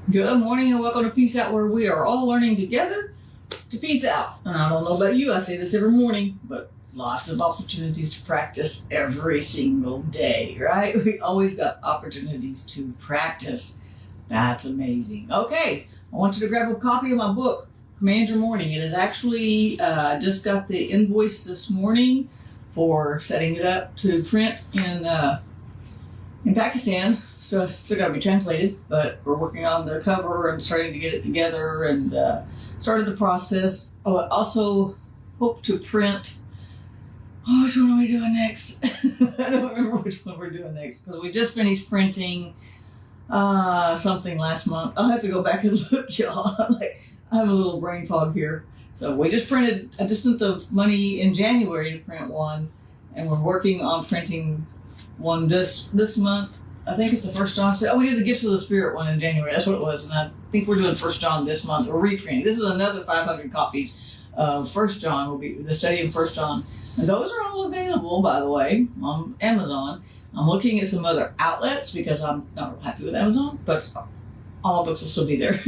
Good morning and welcome to Peace Out, where we are all learning together to peace out. And I don't know about you, I say this every morning, but lots of opportunities to practice every single day, right? We always got opportunities to practice. That's amazing. Okay, I want you to grab a copy of my book, Command Your Morning. It is actually, I just got the invoice this morning for setting it up to print in Pakistan, so it's still got to be translated, but we're working on the cover and starting to get it together and started the process. Oh, I also hope to print, which one are we doing next? I don't remember which one we're doing next because we just finished printing something last month. I'll have to go back and look, y'all. I have a little brain fog here. So we just printed, I just sent the money in January to print one, and we're working on printing one this month. I think it's the First John. We did the Gifts of the Spirit one in January. That's what it was. And I think we're doing First John this month. We're reprinting. This is another 500 copies of First John. Will be the study of First John. And those are all available, by the way, on Amazon. I'm looking at some other outlets because I'm not real happy with Amazon, but all books will still be there.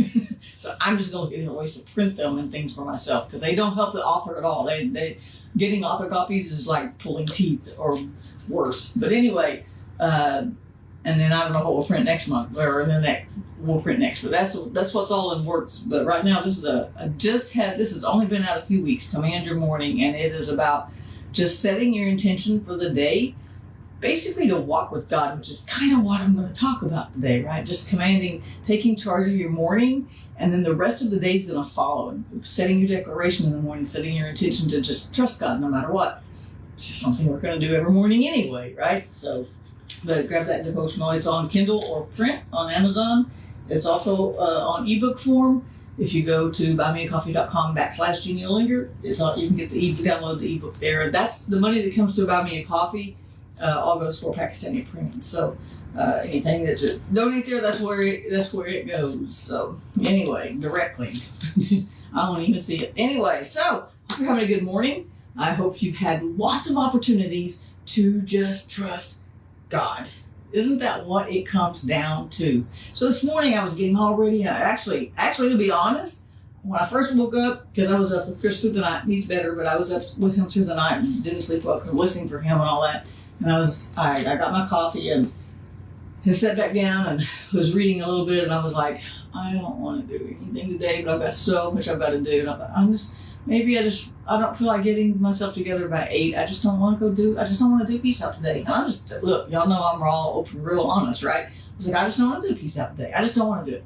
So I'm just going to look at ways to print them and things for myself because they don't help the author at all. They getting author copies is like pulling teeth or worse. But anyway, and then I don't know what we'll print next month, or then we'll print next. But that's what's all in works. But right now, this has only been out a few weeks. Command Your Morning, and it is about just setting your intention for the day, basically to walk with God, which is kind of what I'm going to talk about today, right? Just taking charge of your morning, and then the rest of the day is going to follow. And setting your declaration in the morning, setting your intention to just trust God no matter what. It's just something we're going to do every morning anyway, right? So, but grab that devotional. It's on Kindle or print on Amazon. It's also on ebook form. If you go to buymeacoffee.com/Jeannie Olinger, it's on. You can get download the ebook there. That's the money that comes to Buy Me a Coffee. All goes for Pakistani printing. So anything that you donate there, that's where it goes. So anyway, directly. I won't even see it. Anyway, so hope you're having a good morning. I hope you've had lots of opportunities to just trust God. Isn't that what it comes down to? So this morning I was getting all ready. Actually, to be honest, when I first woke up, because I was up with Chris through the night, he's better, but I was up with him through the night and didn't sleep well because listening for him and all that. And I got my coffee and sat back down and was reading a little bit, and I was like, I don't want to do anything today, but I've got so much I've got to do. And I thought, I don't feel like getting myself together by 8. I just don't want to do Peace Out today. And look, y'all know I'm real honest, right? I was like, I just don't want to do Peace Out today. I just don't want to do it.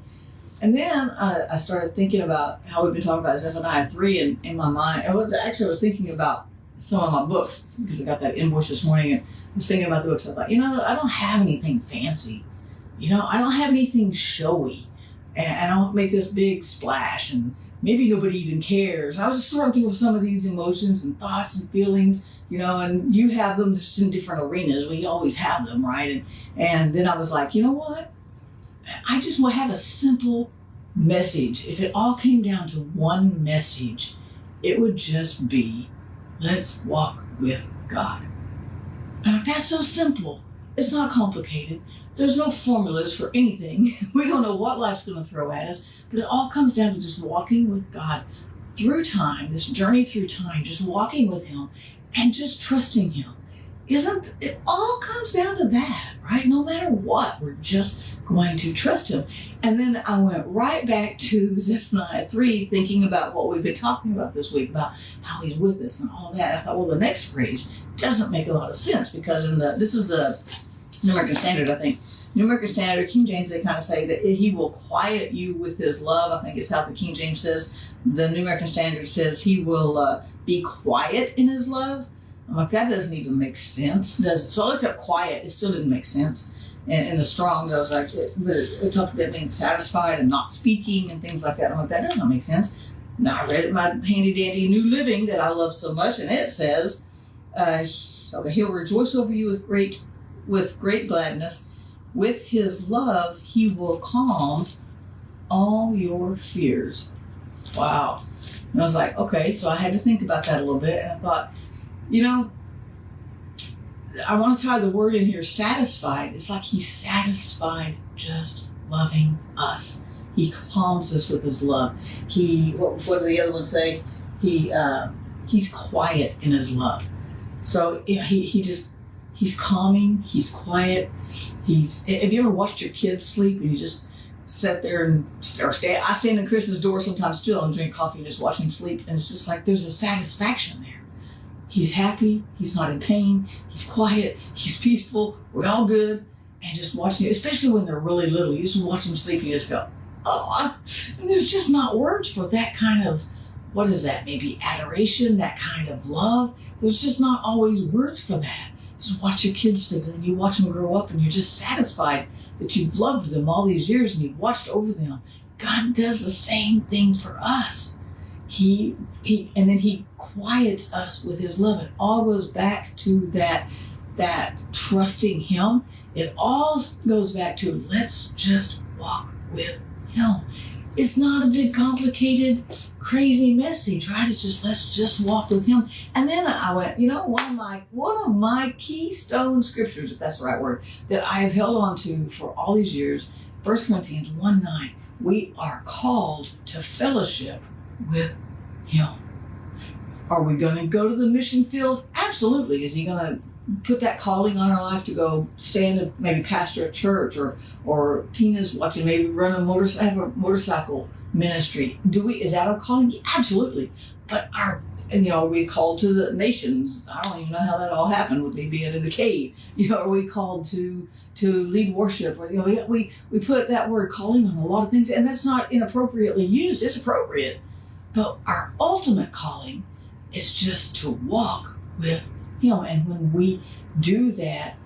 And then I started thinking about how we've been talking about Zephaniah 3 in my mind. I was thinking about some of my books because I got that invoice this morning, and I was thinking about the books. I thought, I don't have anything fancy. I don't have anything showy. And I don't make this big splash, and maybe nobody even cares. I was just sorting through some of these emotions and thoughts and feelings, and you have them just in different arenas. We always have them, right? And then I was like, you know what? I just want to have a simple message. If it all came down to one message, it would just be, let's walk with God. That's so simple. It's not complicated. There's no formulas for anything. We don't know what life's going to throw at us, but it all comes down to just walking with God through time, this journey through time, just walking with Him and just trusting Him. It all comes down to that, right? No matter what, we're just going to trust Him. And then I went right back to Zephaniah 3, thinking about what we've been talking about this week, about how He's with us and all that. I thought, well, the next phrase doesn't make a lot of sense because this is the New American Standard, I think. New American Standard, King James, they kind of say that He will quiet you with His love. I think it's how the King James says. The New American Standard says He will be quiet in His love. I'm like, that doesn't even make sense, does it? So I looked up quiet. It still didn't make sense. And in the Strongs, I was like, it talked about being satisfied and not speaking and things like that. I'm like, that doesn't make sense. Now I read it in my handy-dandy New Living that I love so much, and it says, He'll rejoice over you with great gladness. With His love, He will calm all your fears. Wow. And I was like, okay, so I had to think about that a little bit, and I thought, I want to tie the word in here, satisfied. It's like He's satisfied just loving us. He calms us with his love. What do the other ones say? He's quiet in his love. So he's calming, he's quiet. Have you ever watched your kids sleep and you just sit there and I stand in Chris's door sometimes still and drink coffee and just watch him sleep, and it's just like there's a satisfaction there. He's happy, he's not in pain, he's quiet, he's peaceful, we're all good, and just watching, especially when they're really little, you just watch them sleep and you just go, oh, and there's just not words for that kind of, what is that, maybe adoration, that kind of love. There's just not always words for that. Just watch your kids sleep, and then you watch them grow up and you're just satisfied that you've loved them all these years and you've watched over them. God does the same thing for us. And then he quiets us with his love. It all goes back to that trusting him. It all goes back to let's just walk with him. It's not a big, complicated, crazy message, right? It's just let's just walk with him. And then I went, one of my keystone scriptures, if that's the right word, that I have held on to for all these years, 1 Corinthians 1:9. We are called to fellowship with him. Are we going to go to the mission field? Absolutely. Is he going to put that calling on our life to go stand and maybe pastor a church, or Tina's watching, maybe have a motorcycle ministry? Is that our calling? Yeah, absolutely. But are we called to the nations? I don't even know how that all happened with me being in the cave. Are we called to lead worship? Or, we put that word calling on a lot of things, and that's not inappropriately used. It's appropriate. But our ultimate calling is just to walk with him. And when we do that,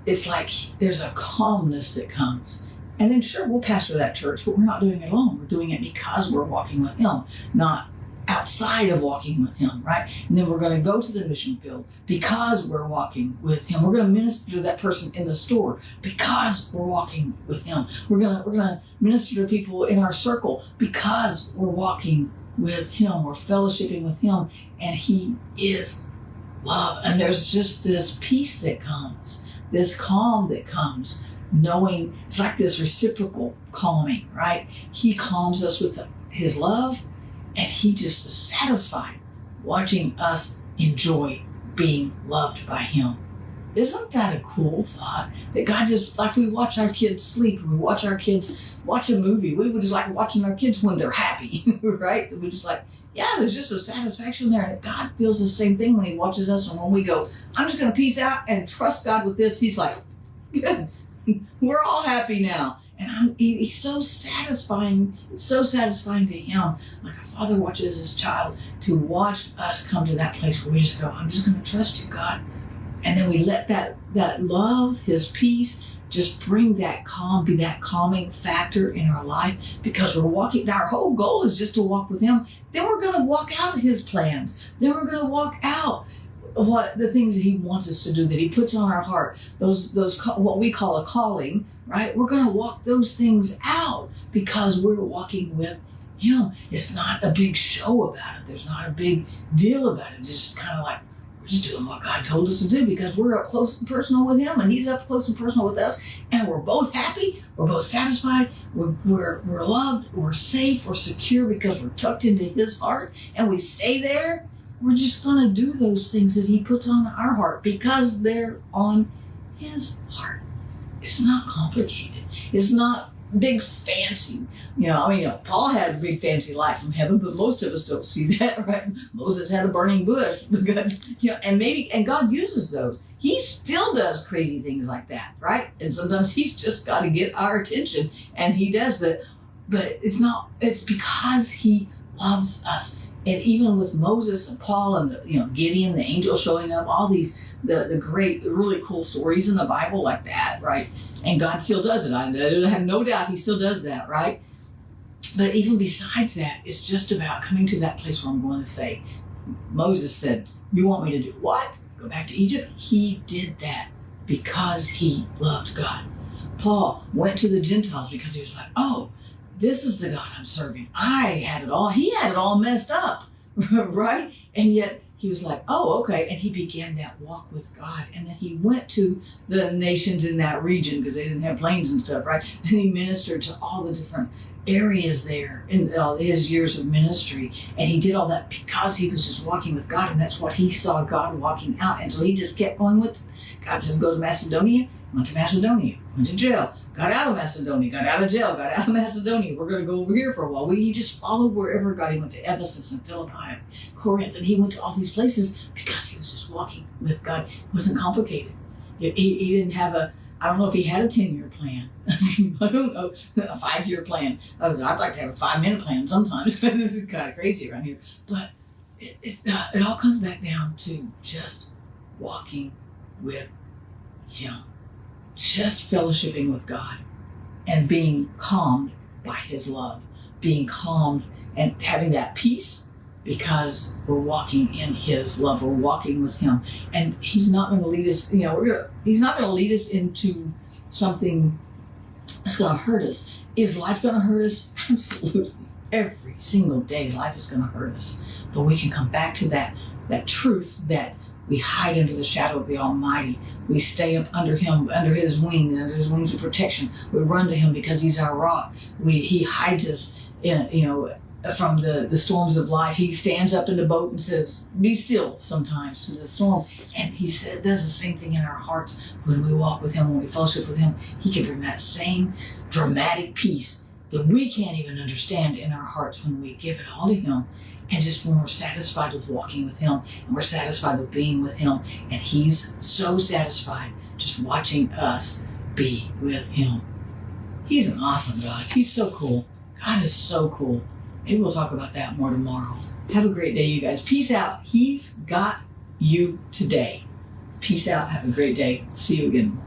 it's like there's a calmness that comes. And then sure, we'll pastor that church, but we're not doing it alone. We're doing it because we're walking with him, not outside of walking with him, right? And then we're going to go to the mission field because we're walking with him. We're going to minister to that person in the store because we're walking with him. We're going to minister to people in our circle because we're walking with him. We're fellowshipping with him, and he is love. And there's just this peace that comes, this calm that comes, knowing it's like this reciprocal calming, right? He calms us with his love, and he just is satisfied watching us enjoy being loved by him. Isn't that a cool thought? That God just, like we watch our kids sleep, we watch our kids watch a movie, we would just like watching our kids when they're happy, right? We just like, yeah, there's just a satisfaction there. And God feels the same thing when he watches us. And when we go, I'm just going to peace out and trust God with this, he's like, good, we're all happy now. And he's so satisfying. It's so satisfying to him, like a father watches his child, to watch us come to that place where we just go, I'm just going to trust you, God. And then we let that love, his peace, just bring that calm, be that calming factor in our life, because we're walking. Our whole goal is just to walk with him. Then we're going to walk out his plans. Then we're going to walk out the things that he wants us to do, that he puts on our heart. Those what we call a calling, right? We're going to walk those things out because we're walking with him. It's not a big show about it. There's not a big deal about it. It's just kind of like, we're just doing what God told us to do because we're up close and personal with him, and he's up close and personal with us, and we're both happy, we're both satisfied, we're loved, we're safe, we're secure because we're tucked into his heart, and we stay there. We're just going to do those things that he puts on our heart because they're on his heart. It's not complicated. It's not big fancy. Paul had a big fancy light from heaven, but most of us don't see that, right? Moses had a burning bush, and God uses those. He still does crazy things like that, right? And sometimes he's just got to get our attention, and he does, but it's because he loves us. And even with Moses and Paul and Gideon, the angel showing up, all these the great, really cool stories in the Bible like that, right? And God still does it. I have no doubt he still does that, right? But even besides that, it's just about coming to that place where I'm going to say, Moses said, "You want me to do what? Go back to Egypt?" He did that because he loved God. Paul went to the Gentiles because he was like, oh, this is the God I'm serving. I had it all. He had it all messed up, right? And yet he was like, oh, okay. And he began that walk with God. And then he went to the nations in that region because they didn't have planes and stuff, right? And he ministered to all the different areas there in his years of ministry. And he did all that because he was just walking with God. And that's what he saw God walking out. And so he just kept going with it. God says, go to Macedonia. Went to Macedonia. Went to jail. Got out of Macedonia. Got out of jail. Got out of Macedonia. We're going to go over here for a while. He just followed wherever God. He went to Ephesus and Philippi and Corinth. And he went to all these places because he was just walking with God. It wasn't complicated. He didn't have I don't know if he had a 10-year plan. I don't know, a 5-year plan. I'd like to have a 5-minute plan sometimes. This is kind of crazy around here. But it all comes back down to just walking with him. Just fellowshipping with God and being calmed by his love. Being calmed and having that peace because we're walking in his love. We're walking with him. And he's not going to lead us, he's not going to lead us into something that's going to hurt us. Is life going to hurt us? Absolutely. Every single day life is going to hurt us. But we can come back to that truth that we hide under the shadow of the Almighty. We stay up under him, under his wings of protection. We run to him because he's our rock. He hides us from the storms of life. He stands up in the boat and says, be still sometimes to the storm. And he does the same thing in our hearts when we walk with him, when we fellowship with him. He can bring that same dramatic peace that we can't even understand in our hearts when we give it all to him. And just when we're satisfied with walking with him and we're satisfied with being with him. And he's so satisfied just watching us be with him. He's an awesome God. He's so cool. God is so cool. Maybe we'll talk about that more tomorrow. Have a great day, you guys. Peace out. He's got you today. Peace out. Have a great day. See you again.